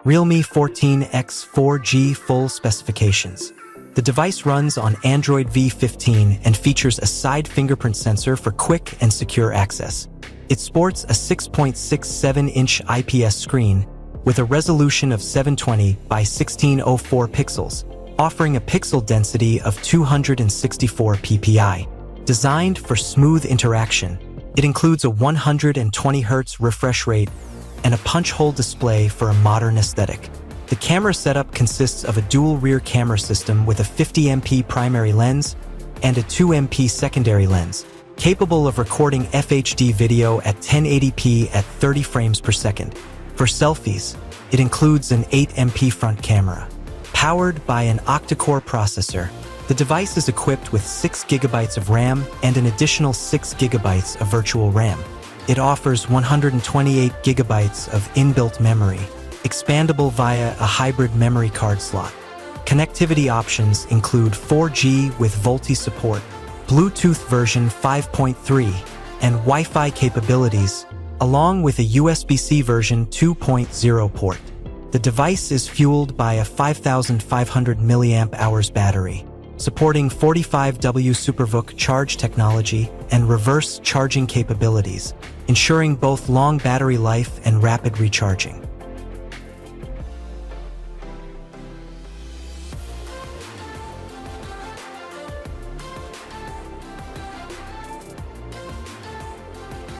Realme 14x 4G full specifications. The device runs on Android V15 and features a side fingerprint sensor for quick and secure access. It sports a 6.67-inch IPS screen with a resolution of 720 by 1604 pixels, offering a pixel density of 264 ppi. Designed for smooth interaction, it includes a 120 Hz refresh rate and a punch-hole display for a modern aesthetic. The camera setup consists of a dual rear camera system with a 50MP primary lens and a 2MP secondary lens, capable of recording FHD video at 1080p at 30 frames per second. For selfies, it includes an 8MP front camera. Powered by an octa-core processor, the device is equipped with 6GB of RAM and an additional 6GB of virtual RAM. It offers 128GB of inbuilt memory, expandable via a hybrid memory card slot. Connectivity options include 4G with VoLTE support, Bluetooth version 5.3, and Wi-Fi capabilities, along with a USB-C version 2.0 port. The device is fueled by a 5,500 mAh battery, supporting 45W SuperVOOC charge technology and reverse charging capabilities, ensuring both long battery life and rapid recharging.